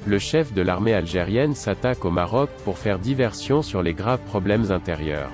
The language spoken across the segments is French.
Le chef de l'armée algérienne s'attaque au Maroc pour faire diversion sur les graves problèmes intérieurs.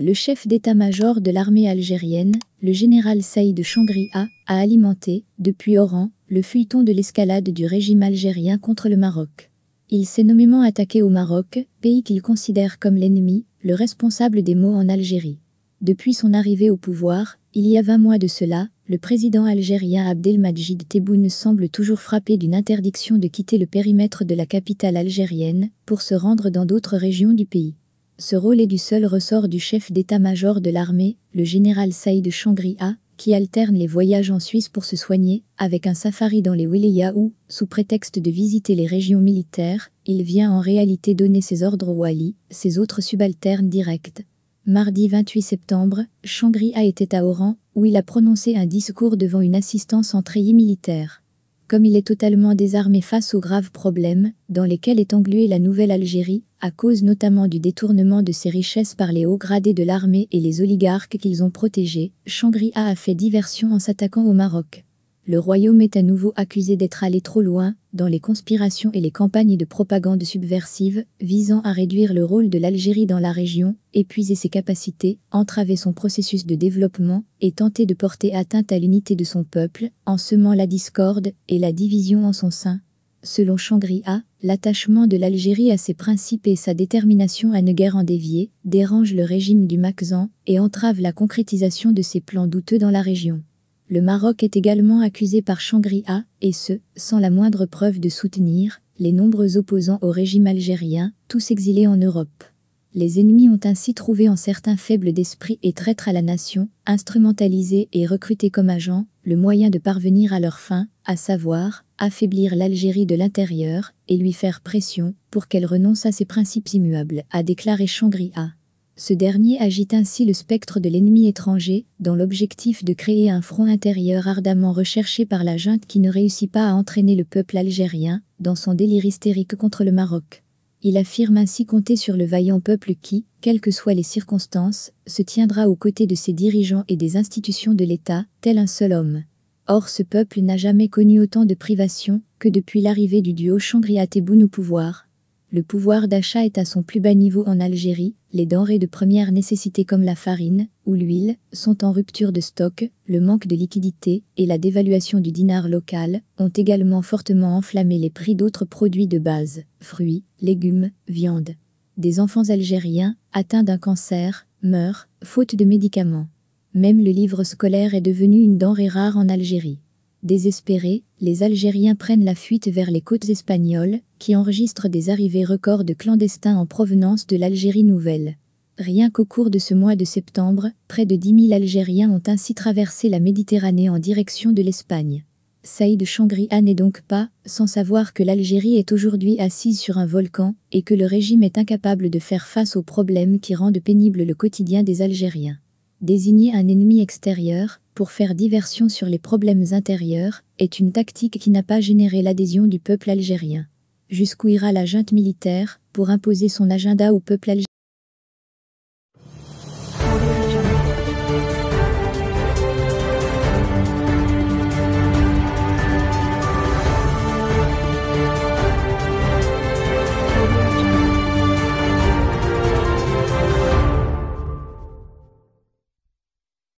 Le chef d'état-major de l'armée algérienne, le général Saïd Changria, a alimenté, depuis Oran, le feuilleton de l'escalade du régime algérien contre le Maroc. Il s'est nommément attaqué au Maroc, pays qu'il considère comme l'ennemi, le responsable des maux en Algérie. Depuis son arrivée au pouvoir, il y a 20 mois de cela, le président algérien Abdelmadjid Tebboune semble toujours frappé d'une interdiction de quitter le périmètre de la capitale algérienne pour se rendre dans d'autres régions du pays. Ce rôle est du seul ressort du chef d'état-major de l'armée, le général Saïd Changria, qui alterne les voyages en Suisse pour se soigner, avec un safari dans les Wilayas où, sous prétexte de visiter les régions militaires, il vient en réalité donner ses ordres au Wali, ses autres subalternes directs. Mardi 28 septembre, Changria était à Oran, où il a prononcé un discours devant une assistance en treillis militaire. Comme il est totalement désarmé face aux graves problèmes dans lesquels est engluée la nouvelle Algérie, à cause notamment du détournement de ses richesses par les hauts gradés de l'armée et les oligarques qu'ils ont protégés, Changria a fait diversion en s'attaquant au Maroc. Le royaume est à nouveau accusé d'être allé trop loin dans les conspirations et les campagnes de propagande subversive visant à réduire le rôle de l'Algérie dans la région, épuiser ses capacités, entraver son processus de développement et tenter de porter atteinte à l'unité de son peuple en semant la discorde et la division en son sein. Selon Changria, l'attachement de l'Algérie à ses principes et sa détermination à ne guère en dévier dérange le régime du Makhzan et entrave la concrétisation de ses plans douteux dans la région. Le Maroc est également accusé par Changria, et ce, sans la moindre preuve de soutenir les nombreux opposants au régime algérien, tous exilés en Europe. Les ennemis ont ainsi trouvé en certains faibles d'esprit et traîtres à la nation, instrumentalisés et recrutés comme agents, le moyen de parvenir à leur fin, à savoir, affaiblir l'Algérie de l'intérieur et lui faire pression pour qu'elle renonce à ses principes immuables, a déclaré Changria. Ce dernier agite ainsi le spectre de l'ennemi étranger, dans l'objectif de créer un front intérieur ardemment recherché par la junte qui ne réussit pas à entraîner le peuple algérien dans son délire hystérique contre le Maroc. Il affirme ainsi compter sur le vaillant peuple qui, quelles que soient les circonstances, se tiendra aux côtés de ses dirigeants et des institutions de l'État, tel un seul homme. Or ce peuple n'a jamais connu autant de privations que depuis l'arrivée du duo Changria-Tebboune au pouvoir. Le pouvoir d'achat est à son plus bas niveau en Algérie, les denrées de première nécessité comme la farine ou l'huile sont en rupture de stock, le manque de liquidité et la dévaluation du dinar local ont également fortement enflammé les prix d'autres produits de base, fruits, légumes, viande. Des enfants algériens, atteints d'un cancer, meurent, faute de médicaments. Même le livre scolaire est devenu une denrée rare en Algérie. Désespérés, les Algériens prennent la fuite vers les côtes espagnoles, qui enregistrent des arrivées records de clandestins en provenance de l'Algérie nouvelle. Rien qu'au cours de ce mois de septembre, près de 10 000 Algériens ont ainsi traversé la Méditerranée en direction de l'Espagne. Saïd Changria n'est donc pas sans savoir que l'Algérie est aujourd'hui assise sur un volcan et que le régime est incapable de faire face aux problèmes qui rendent pénible le quotidien des Algériens. Désigner un ennemi extérieur pour faire diversion sur les problèmes intérieurs est une tactique qui n'a pas généré l'adhésion du peuple algérien. Jusqu'où ira la junte militaire pour imposer son agenda au peuple algérien?